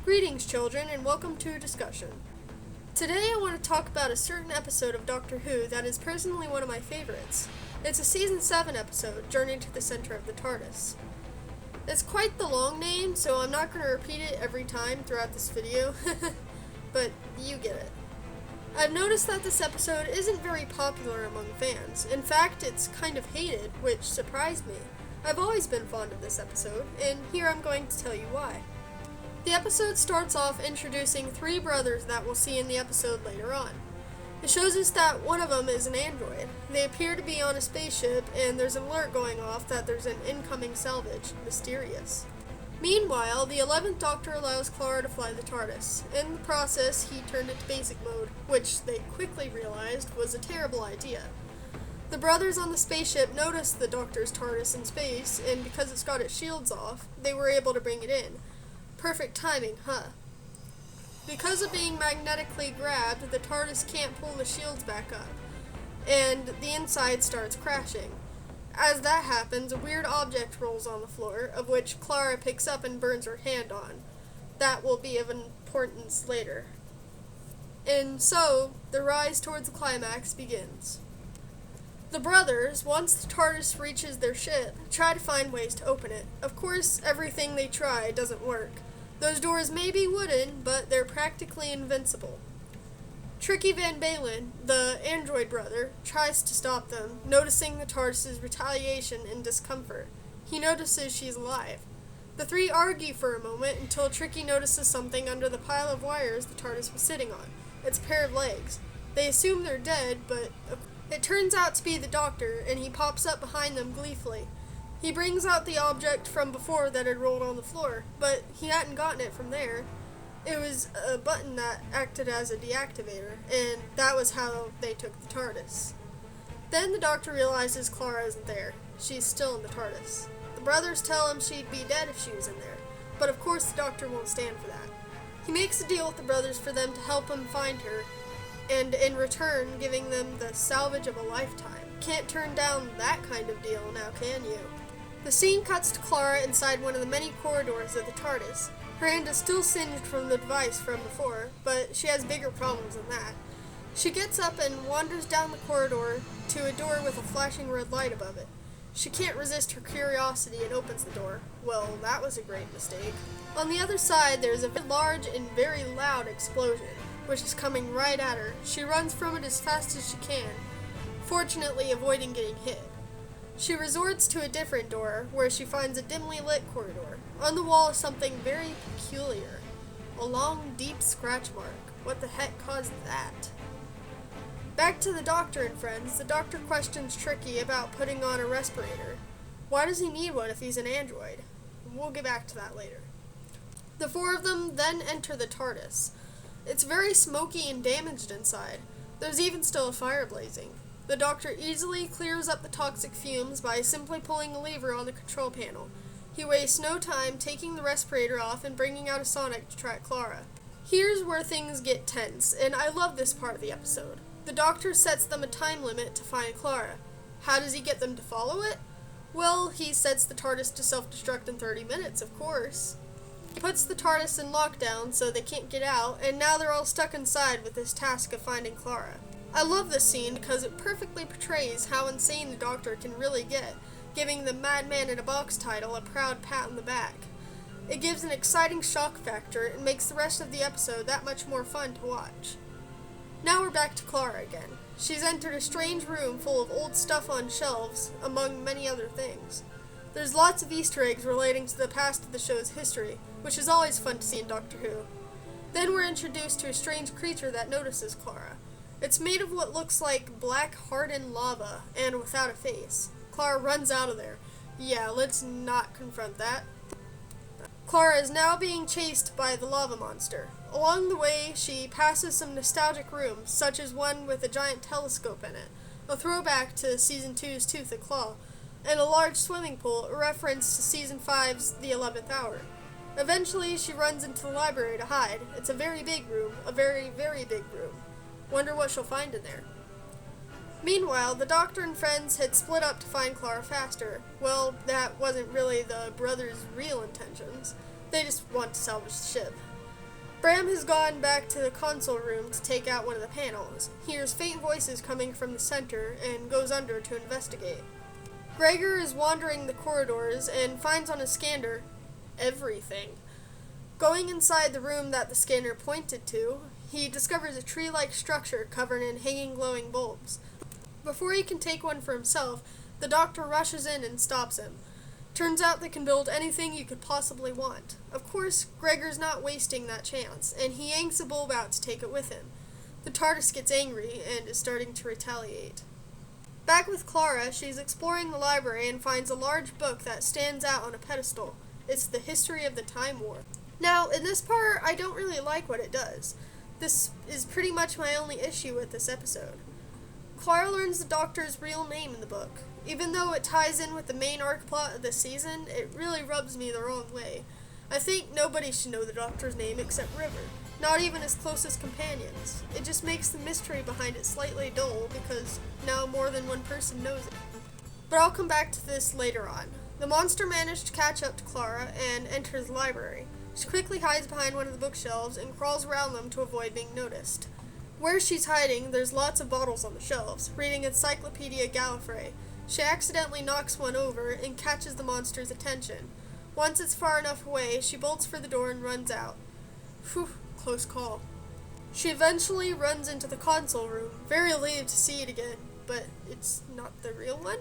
Greetings, children, and welcome to a discussion. Today I want to talk about a certain episode of Doctor Who that is personally one of my favorites. It's a Season 7 episode, Journey to the Center of the TARDIS. It's quite the long name, so I'm not going to repeat it every time throughout this video, but you get it. I've noticed that this episode isn't very popular among fans. In fact, it's kind of hated, which surprised me. I've always been fond of this episode, and here I'm going to tell you why. The episode starts off introducing three brothers that we'll see in the episode later on. It shows us that one of them is an android. They appear to be on a spaceship, and there's an alert going off that there's an incoming salvage. Mysterious. Meanwhile, the 11th Doctor allows Clara to fly the TARDIS. In the process, he turned it to basic mode, which they quickly realized was a terrible idea. The brothers on the spaceship noticed the Doctor's TARDIS in space, and because it's got its shields off, they were able to bring it in. Perfect timing, huh? Because of being magnetically grabbed, the TARDIS can't pull the shields back up, and the inside starts crashing. As that happens, a weird object rolls on the floor, of which Clara picks up and burns her hand on. That will be of importance later. And so, the rise towards the climax begins. The brothers, once the TARDIS reaches their ship, try to find ways to open it. Of course, everything they try doesn't work. Those doors may be wooden, but they're practically invincible. Tricky Van Balen, the android brother, tries to stop them, noticing the TARDIS's retaliation and discomfort. He notices she's alive. The three argue for a moment until Tricky notices something under the pile of wires the TARDIS was sitting on. It's a pair of legs. They assume they're dead, but it turns out to be the Doctor, and he pops up behind them gleefully. He brings out the object from before that had rolled on the floor, but he hadn't gotten it from there. It was a button that acted as a deactivator, and that was how they took the TARDIS. Then the Doctor realizes Clara isn't there. She's still in the TARDIS. The brothers tell him she'd be dead if she was in there, but of course the Doctor won't stand for that. He makes a deal with the brothers for them to help him find her, and in return giving them the salvage of a lifetime. Can't turn down that kind of deal now, can you? The scene cuts to Clara inside one of the many corridors of the TARDIS. Her hand is still singed from the device from before, but she has bigger problems than that. She gets up and wanders down the corridor to a door with a flashing red light above it. She can't resist her curiosity and opens the door. Well, that was a great mistake. On the other side, there's a very large and very loud explosion, which is coming right at her. She runs from it as fast as she can, fortunately avoiding getting hit. She resorts to a different door, where she finds a dimly lit corridor. On the wall is something very peculiar. A long, deep scratch mark. What the heck caused that? Back to the Doctor and friends, the Doctor questions Tricky about putting on a respirator. Why does he need one if he's an android? We'll get back to that later. The four of them then enter the TARDIS. It's very smoky and damaged inside. There's even still a fire blazing. The Doctor easily clears up the toxic fumes by simply pulling a lever on the control panel. He wastes no time taking the respirator off and bringing out a sonic to track Clara. Here's where things get tense, and I love this part of the episode. The Doctor sets them a time limit to find Clara. How does he get them to follow it? Well, he sets the TARDIS to self-destruct in 30 minutes, of course. He puts the TARDIS in lockdown so they can't get out, and now they're all stuck inside with this task of finding Clara. I love this scene because it perfectly portrays how insane the Doctor can really get, giving the Madman in a Box title a proud pat on the back. It gives an exciting shock factor and makes the rest of the episode that much more fun to watch. Now we're back to Clara again. She's entered a strange room full of old stuff on shelves, among many other things. There's lots of Easter eggs relating to the past of the show's history, which is always fun to see in Doctor Who. Then we're introduced to a strange creature that notices Clara. It's made of what looks like black hardened lava, and without a face. Clara runs out of there. Yeah, let's not confront that. Clara is now being chased by the lava monster. Along the way, she passes some nostalgic rooms, such as one with a giant telescope in it, a throwback to Season 2's Tooth and Claw, and a large swimming pool, a reference to Season 5's The 11th Hour. Eventually, she runs into the library to hide. It's a very big room, a very, very big room. Wonder what she'll find in there. Meanwhile, the Doctor and friends had split up to find Clara faster. Well, that wasn't really the brothers' real intentions. They just want to salvage the ship. Bram has gone back to the console room to take out one of the panels, hears faint voices coming from the center, and goes under to investigate. Gregor is wandering the corridors and finds on his scanner everything. Going inside the room that the scanner pointed to, he discovers a tree-like structure covered in hanging glowing bulbs. Before he can take one for himself, the doctor rushes in and stops him. Turns out they can build anything you could possibly want. Of course, Gregor's not wasting that chance, and he yanks a bulb out to take it with him. The TARDIS gets angry and is starting to retaliate. Back with Clara, she's exploring the library and finds a large book that stands out on a pedestal. It's the history of the Time War. Now, in this part, I don't really like what it does. This is pretty much my only issue with this episode. Clara learns the Doctor's real name in the book. Even though it ties in with the main arc plot of this season, it really rubs me the wrong way. I think nobody should know the Doctor's name except River, not even his closest companions. It just makes the mystery behind it slightly dull because now more than one person knows it. But I'll come back to this later on. The monster managed to catch up to Clara and enters the library. She quickly hides behind one of the bookshelves and crawls around them to avoid being noticed. Where she's hiding, there's lots of bottles on the shelves, reading Encyclopedia Gallifrey. She accidentally knocks one over and catches the monster's attention. Once it's far enough away, she bolts for the door and runs out. Phew, close call. She eventually runs into the console room, very relieved to see it again, but it's not the real one?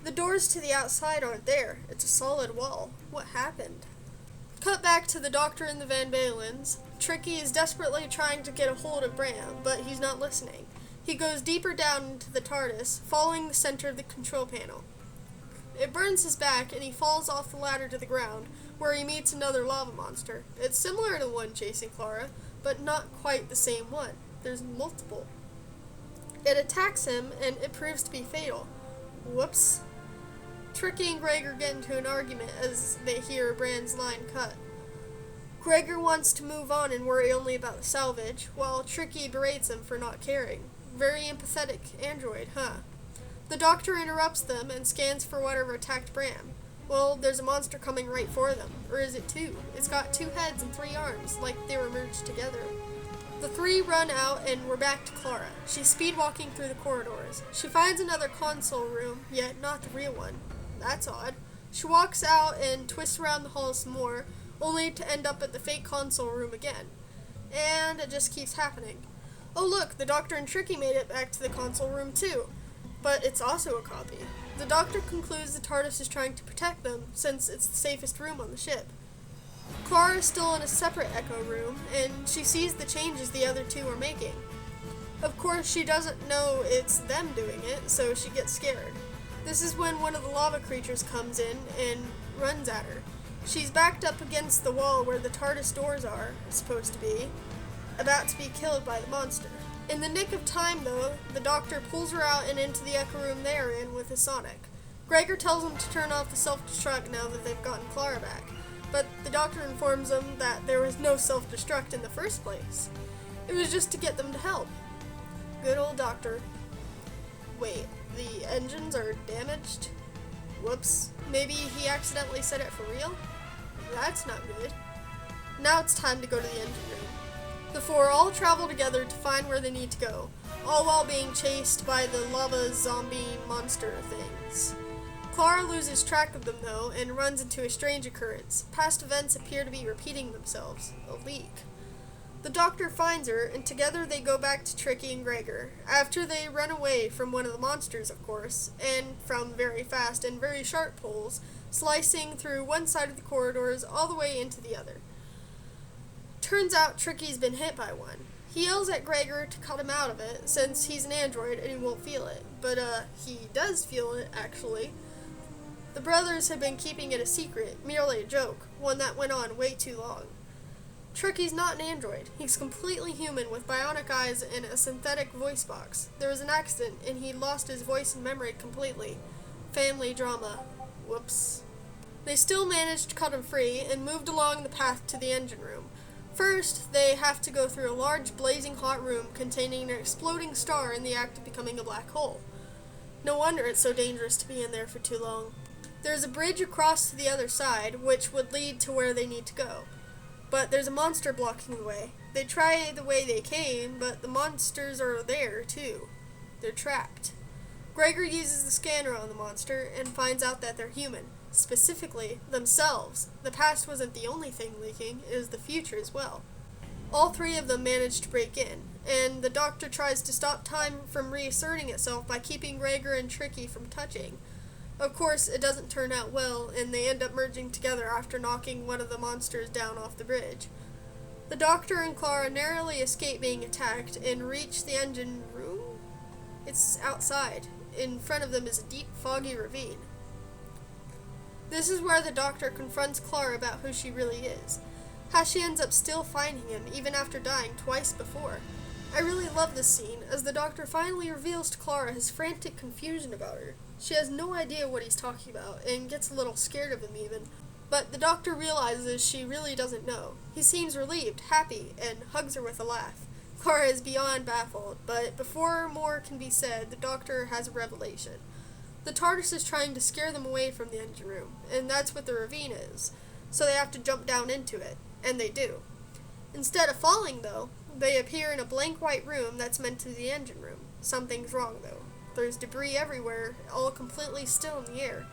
The doors to the outside aren't there. It's a solid wall. What happened? Cut back to the Doctor and the Van Balens. Tricky is desperately trying to get a hold of Bram, but he's not listening. He goes deeper down into the TARDIS, following the center of the control panel. It burns his back, and he falls off the ladder to the ground, where he meets another lava monster. It's similar to the one chasing Clara, but not quite the same one. There's multiple. It attacks him, and it proves to be fatal. Whoops. Tricky and Gregor get into an argument as they hear Bran's line cut. Gregor wants to move on and worry only about the salvage, while Tricky berates him for not caring. Very empathetic android, huh? The Doctor interrupts them and scans for whatever attacked Bram. Well, there's a monster coming right for them. Or is it two? It's got 2 heads and 3 arms, like they were merged together. The 3 run out and we're back to Clara. She's speed-walking through the corridors. She finds another console room, yet not the real one. That's odd. She walks out and twists around the hall some more, only to end up at the fake console room again. And it just keeps happening. Oh look, the Doctor and Tricky made it back to the console room too. But it's also a copy. The Doctor concludes the TARDIS is trying to protect them, since it's the safest room on the ship. Clara is still in a separate Echo room, and she sees the changes the other 2 are making. Of course, she doesn't know it's them doing it, so she gets scared. This is when one of the lava creatures comes in and runs at her. She's backed up against the wall where the TARDIS doors are supposed to be, about to be killed by the monster. In the nick of time, though, the Doctor pulls her out and into the Echo room they are in with his sonic. Gregor tells him to turn off the self-destruct now that they've gotten Clara back, but the Doctor informs them that there was no self-destruct in the first place. It was just to get them to help. Good old Doctor. Wait, the engines are damaged? Whoops. Maybe he accidentally set it for real? That's not good. Now it's time to go to the engine room. The 4 all travel together to find where they need to go, all while being chased by the lava zombie monster things. Clara loses track of them though and runs into a strange occurrence. Past events appear to be repeating themselves. A leak. The Doctor finds her, and together they go back to Tricky and Gregor, after they run away from one of the monsters, of course, and from very fast and very sharp pulls, slicing through one side of the corridors all the way into the other. Turns out Tricky's been hit by one. He yells at Gregor to cut him out of it, since he's an android and he won't feel it. But, he does feel it, actually. The brothers have been keeping it a secret, merely a joke, one that went on way too long. Tricky's not an android. He's completely human with bionic eyes and a synthetic voice box. There was an accident, and he lost his voice and memory completely. Family drama. Whoops. They still managed to cut him free, and moved along the path to the engine room. First, they have to go through a large, blazing hot room containing an exploding star in the act of becoming a black hole. No wonder it's so dangerous to be in there for too long. There's a bridge across to the other side, which would lead to where they need to go. but there's a monster blocking the way. They try the way they came, but the monsters are there too. They're trapped. Gregor uses the scanner on the monster and finds out that they're human. Specifically, themselves. The past wasn't the only thing leaking, it was the future as well. All three of them manage to break in, and the Doctor tries to stop time from reasserting itself by keeping Gregor and Tricky from touching. Of course, it doesn't turn out well, and they end up merging together after knocking one of the monsters down off the bridge. The Doctor and Clara narrowly escape being attacked and reach the engine room? It's outside. In front of them is a deep, foggy ravine. This is where the Doctor confronts Clara about who she really is. How she ends up still finding him, even after dying twice before. I really love this scene, as the Doctor finally reveals to Clara his frantic confusion about her. She has no idea what he's talking about, and gets a little scared of him even. But the Doctor realizes she really doesn't know. He seems relieved, happy, and hugs her with a laugh. Clara is beyond baffled, but before more can be said, the Doctor has a revelation. The TARDIS is trying to scare them away from the engine room, and that's what the ravine is, so they have to jump down into it, and they do. Instead of falling, though, they appear in a blank white room that's meant to be the engine room. Something's wrong, though. There's debris everywhere, all completely still in the air.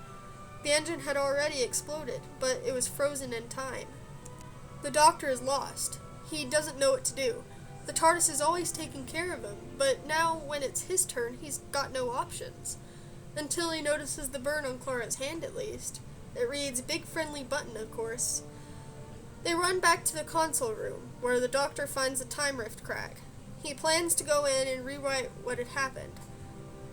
The engine had already exploded, but it was frozen in time. The Doctor is lost. He doesn't know what to do. The TARDIS is always taking care of him, but now when it's his turn, he's got no options. Until he notices the burn on Clara's hand, at least. It reads, "Big Friendly Button," of course. They run back to the console room, where the Doctor finds a time rift crack. He plans to go in and rewrite what had happened.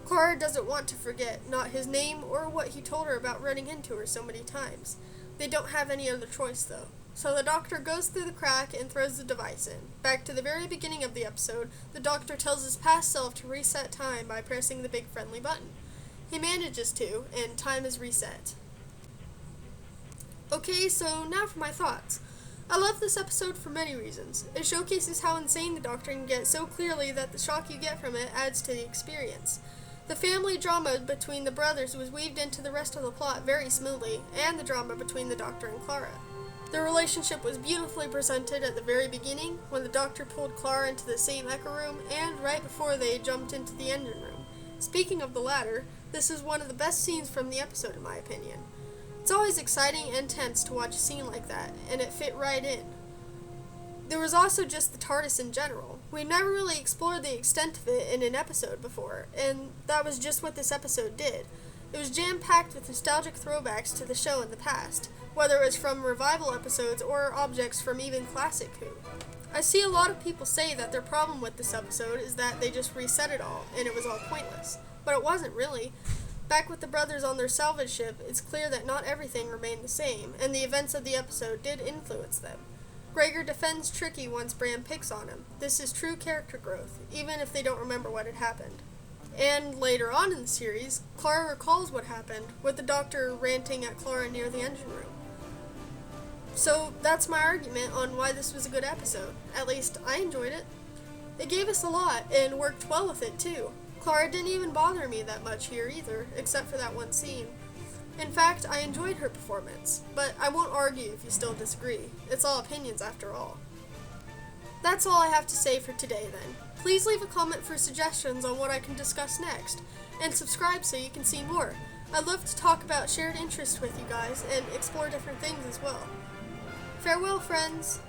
Clara doesn't want to forget, not his name or what he told her about running into her so many times. They don't have any other choice, though. So the Doctor goes through the crack and throws the device in. Back to the very beginning of the episode, the Doctor tells his past self to reset time by pressing the Big Friendly Button. He manages to, and time is reset. Okay, so now for my thoughts. I love this episode for many reasons. It showcases how insane the Doctor can get so clearly that the shock you get from it adds to the experience. The family drama between the brothers was weaved into the rest of the plot very smoothly, and the drama between the Doctor and Clara. The relationship was beautifully presented at the very beginning, when the Doctor pulled Clara into the same echo room, and right before they jumped into the engine room. Speaking of the latter, this is one of the best scenes from the episode in my opinion. It's always exciting and tense to watch a scene like that, and it fit right in. There was also just the TARDIS in general. We never really explored the extent of it in an episode before, and that was just what this episode did. It was jam-packed with nostalgic throwbacks to the show in the past, whether it was from revival episodes or objects from even classic Who. I see a lot of people say that their problem with this episode is that they just reset it all, and it was all pointless. But it wasn't really. Back with the brothers on their salvage ship, it's clear that not everything remained the same, and the events of the episode did influence them. Gregor defends Tricky once Bram picks on him. This is true character growth, even if they don't remember what had happened. And later on in the series, Clara recalls what happened, with the Doctor ranting at Clara near the engine room. So that's my argument on why this was a good episode. At least, I enjoyed it. It gave us a lot, and worked well with it too. Clara didn't even bother me that much here either, except for that one scene. In fact, I enjoyed her performance, but I won't argue if you still disagree. It's all opinions after all. That's all I have to say for today then. Please leave a comment for suggestions on what I can discuss next, and subscribe so you can see more. I'd love to talk about shared interests with you guys and explore different things as well. Farewell, friends!